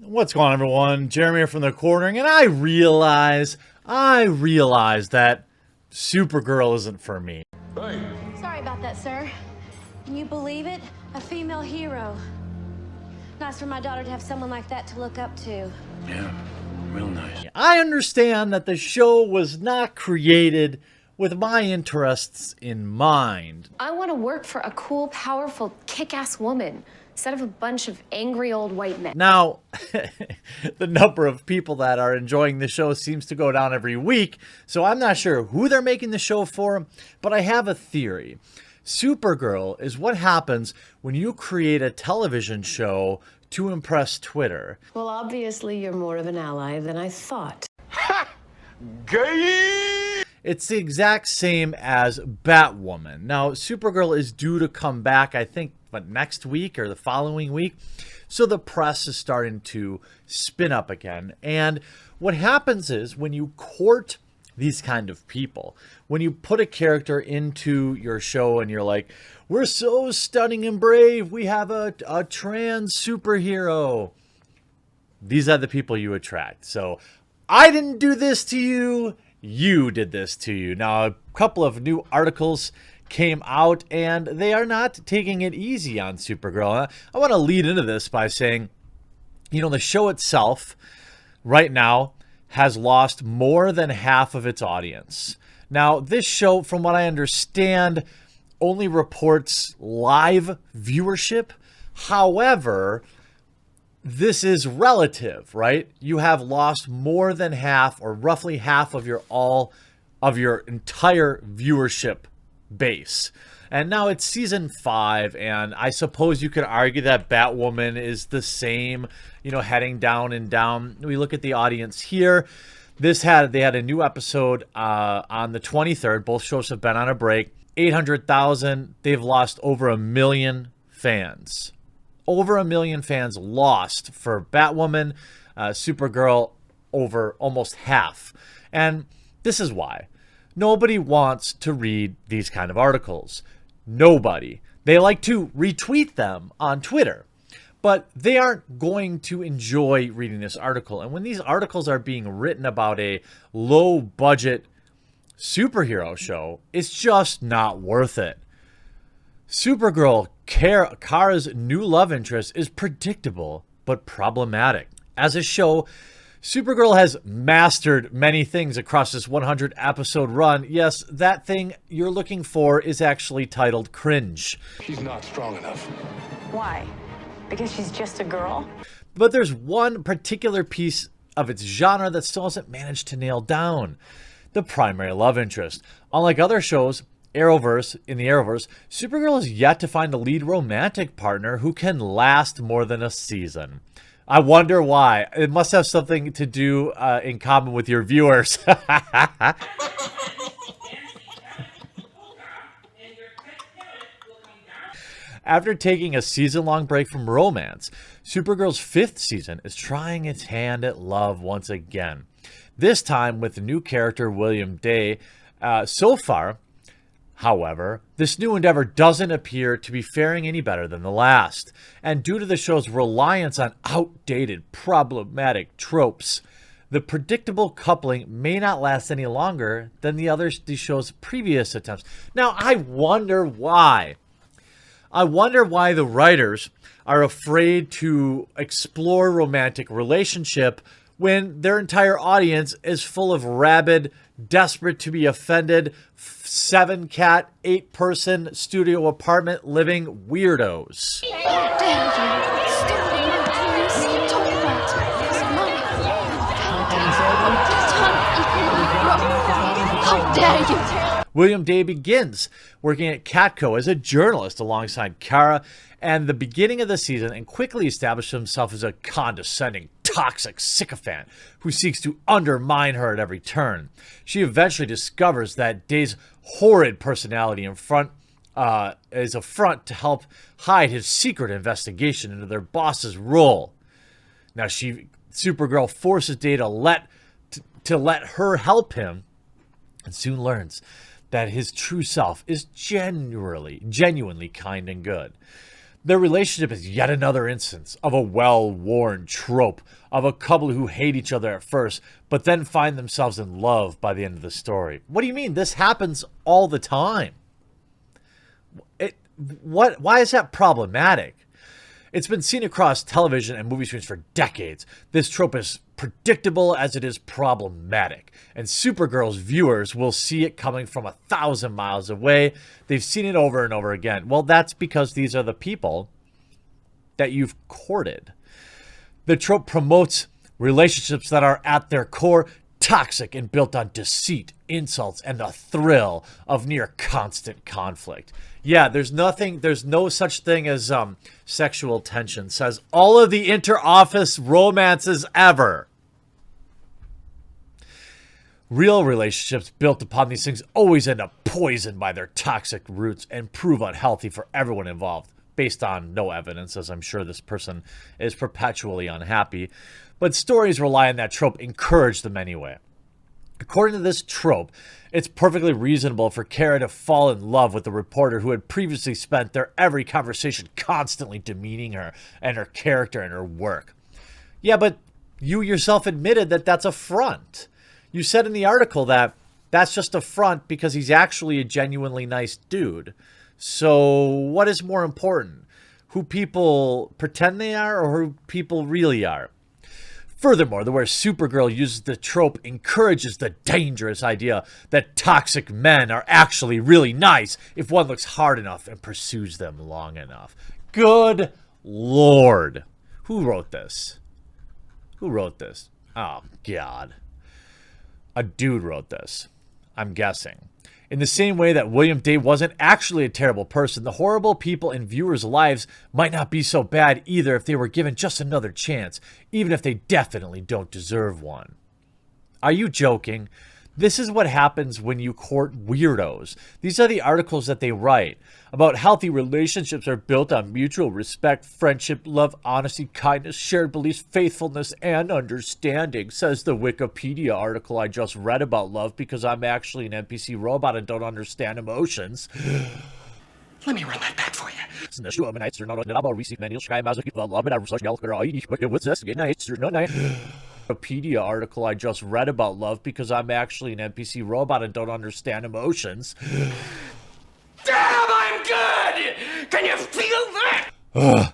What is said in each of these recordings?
What's going on, everyone? Jeremy here from the cornering, and I realize that Supergirl isn't for me. Hey. Sorry about that, sir. Can you believe it? A female hero. Nice for my daughter to have someone like that to look up to. Yeah, real nice. I understand that the show was not created with my interests in mind. I want to work for a cool, powerful, kick-ass woman instead of a bunch of angry old white men. Now, the number of people that are enjoying the show seems to go down every week, so I'm not sure who they're making the show for, but I have a theory. Supergirl is what happens when you create a television show to impress Twitter. Well, obviously you're more of an ally than I thought. Ha! Gay! It's the exact same as Batwoman. Now, Supergirl is due to come back, I think, next week or the following week. So the press is starting to spin up again. And what happens is when you court these kind of people, when you put a character into your show and you're like, we're so stunning and brave, we have a trans superhero, these are the people you attract. So I didn't do this to you, you did this to you. Now, a couple of new articles came out, and they are not taking it easy on Supergirl. I want to lead into this by saying, you know, the show itself right now has lost more than half of its audience. Now, this show, from what I understand, only reports live viewership. However, this is relative, right? You have lost more than half, or roughly half of your entire viewership base. And now it's season 5, and I suppose you could argue that Batwoman is the same, you know, heading down and down. We look at the audience here. They had a new episode on the 23rd. Both shows have been on a break. 800,000. They've lost over 1 million fans. Over 1 million fans lost for Batwoman. Supergirl, over almost half. And this is why. Nobody wants to read these kind of articles. Nobody. They like to retweet them on Twitter, but they aren't going to enjoy reading this article. And when these articles are being written about a low-budget superhero show, it's just not worth it. Supergirl, Kara's new love interest, is predictable but problematic. As a show, Supergirl has mastered many things across this 100-episode run. Yes, that thing you're looking for is actually titled cringe. She's not strong enough. Why? Because she's just a girl? But there's one particular piece of its genre that still hasn't managed to nail down: the primary love interest. Unlike other shows, in the Arrowverse, Supergirl has yet to find a lead romantic partner who can last more than a season. I wonder why. It must have something to do in common with your viewers. After taking a season-long break from romance, Supergirl's 5th season is trying its hand at love once again. This time with the new character William Day. So far, however, this new endeavor doesn't appear to be faring any better than the last. And due to the show's reliance on outdated, problematic tropes, the predictable coupling may not last any longer than the show's previous attempts. Now, I wonder why. I wonder why the writers are afraid to explore romantic relationship when their entire audience is full of rabid, desperate to be offended, 7-cat, 8-person studio apartment living weirdos. How dare you? Stop How dare you? William Day begins working at Catco as a journalist alongside Kara, and the beginning of the season, and quickly established himself as a condescending, toxic sycophant who seeks to undermine her at every turn. She eventually discovers that Day's horrid personality is a front to help hide his secret investigation into their boss's role. Now, Supergirl forces Day to let her help him, and soon learns that his true self is genuinely kind and good. Their relationship is yet another instance of a well-worn trope of a couple who hate each other at first, but then find themselves in love by the end of the story. What do you mean? This happens all the time. Why is that problematic? It's been seen across television and movie screens for decades. This trope is predictable as it is problematic. And Supergirl's viewers will see it coming from 1,000 miles away. They've seen it over and over again. Well, that's because these are the people that you've courted. The trope promotes relationships that are at their core toxic and built on deceit, insults, and the thrill of near constant conflict. Yeah, there's no such thing as sexual tension, says all of the inter-office romances ever. Real relationships built upon these things always end up poisoned by their toxic roots and prove unhealthy for everyone involved, based on no evidence, as I'm sure this person is perpetually unhappy. But stories rely on that trope, encourage them anyway. According to this trope, it's perfectly reasonable for Kara to fall in love with the reporter who had previously spent their every conversation constantly demeaning her and her character and her work. Yeah, but you yourself admitted that that's a front. You said in the article that that's just a front because he's actually a genuinely nice dude. So what is more important? Who people pretend they are or who people really are? Furthermore, the way Supergirl uses the trope encourages the dangerous idea that toxic men are actually really nice if one looks hard enough and pursues them long enough. Good Lord. Who wrote this? Who wrote this? Oh, God. A dude wrote this, I'm guessing. In the same way that William Day wasn't actually a terrible person, the horrible people in viewers' lives might not be so bad either if they were given just another chance, even if they definitely don't deserve one. Are you joking? This is what happens when you court weirdos. These are the articles that they write about healthy relationships are built on mutual respect, friendship, love, honesty, kindness, shared beliefs, faithfulness, and understanding, says the Wikipedia article I just read about love because I'm actually an NPC robot and don't understand emotions. Let me run that back for you. Wikipedia article I just read about love because I'm actually an NPC robot and don't understand emotions. Damn, I'm good! Can you feel that? Ugh.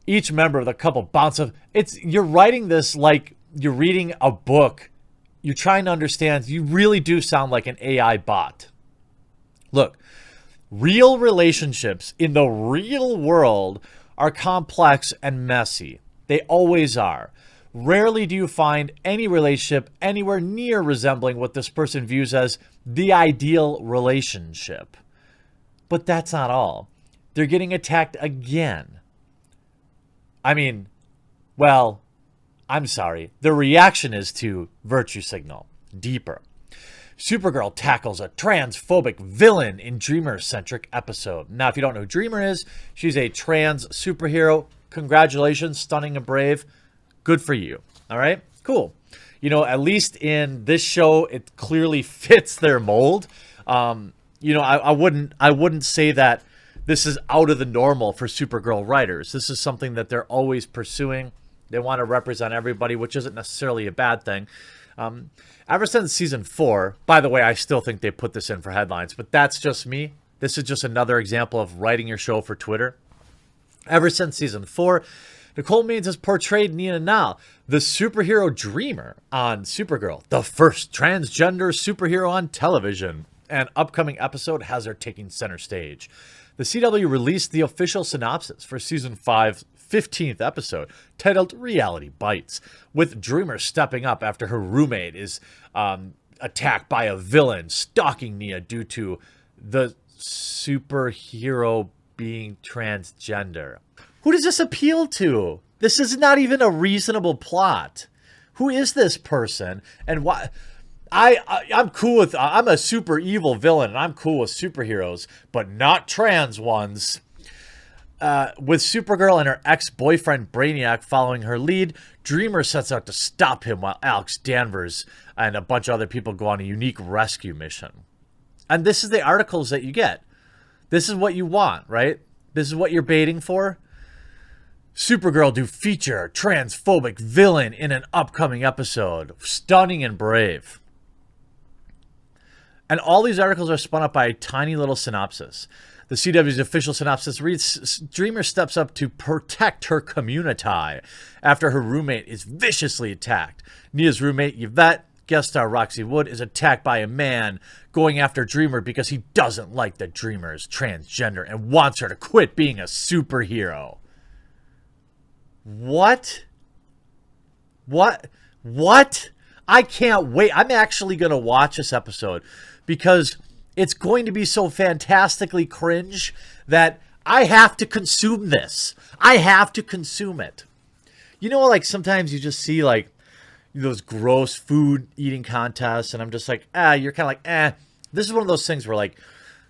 Each member of the couple bounces. You're writing this like you're reading a book. You're trying to understand. You really do sound like an AI bot. Look, real relationships in the real world are complex and messy. They always are. Rarely do you find any relationship anywhere near resembling what this person views as the ideal relationship. But that's not all. They're getting attacked again. I mean, well, I'm sorry. The reaction is to virtue signal. Deeper. Supergirl tackles a transphobic villain in Dreamer-centric episode. Now, if you don't know who Dreamer is, she's a trans superhero. Congratulations, stunning and brave. Good for you. All right? Cool. You know, at least in this show, it clearly fits their mold. You know, I wouldn't say that this is out of the normal for Supergirl writers. This is something that they're always pursuing. They want to represent everybody, which isn't necessarily a bad thing. Ever since season 4, by the way, I still think they put this in for headlines, but that's just me. This is just another example of writing your show for Twitter. Ever since season 4, Nicole Maines has portrayed Nina Nal, the superhero dreamer on Supergirl, the first transgender superhero on television. An upcoming episode has her taking center stage. The CW released the official synopsis for season 5's 15th episode, titled Reality Bites, with Dreamer stepping up after her roommate is attacked by a villain stalking Nia due to the superhero being transgender. Who does this appeal to? This is not even a reasonable plot. Who is this person and why? I'm cool with, I'm a super evil villain and I'm cool with superheroes, but not trans ones. With Supergirl and her ex-boyfriend Brainiac following her lead, Dreamer sets out to stop him while Alex Danvers and a bunch of other people go on a unique rescue mission. And this is the articles that you get. This is what you want, right? This is what you're baiting for. Supergirl to feature transphobic villain in an upcoming episode. Stunning and brave. And all these articles are spun up by a tiny little synopsis. The CW's official synopsis reads, Dreamer steps up to protect her community after her roommate is viciously attacked. Nia's roommate, Yvette, guest star Roxy Wood, is attacked by a man going after Dreamer because he doesn't like that Dreamer is transgender and wants her to quit being a superhero. What? I can't wait. I'm actually going to watch this episode because it's going to be so fantastically cringe that I have to consume this. I have to consume it. You know, like sometimes you just see like those gross food eating contests and I'm just like, you're kind of like, This is one of those things where like,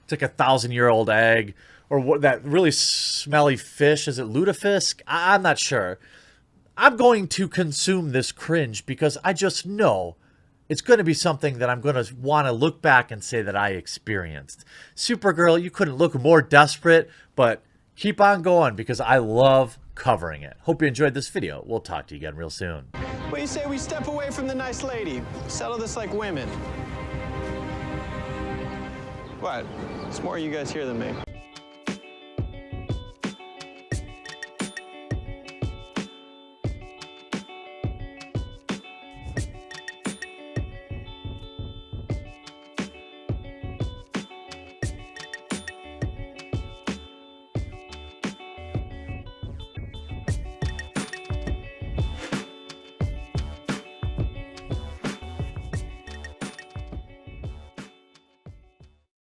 it's like 1,000-year-old egg or what, that really smelly fish. Is it lutefisk? I'm not sure. I'm going to consume this cringe because I just know it's going to be something that I'm going to want to look back and say that I experienced. Supergirl, you couldn't look more desperate, but keep on going because I love covering it. Hope you enjoyed this video. We'll talk to you again real soon. What do you say we step away from the nice lady? Settle this like women. What? It's more you guys here than me.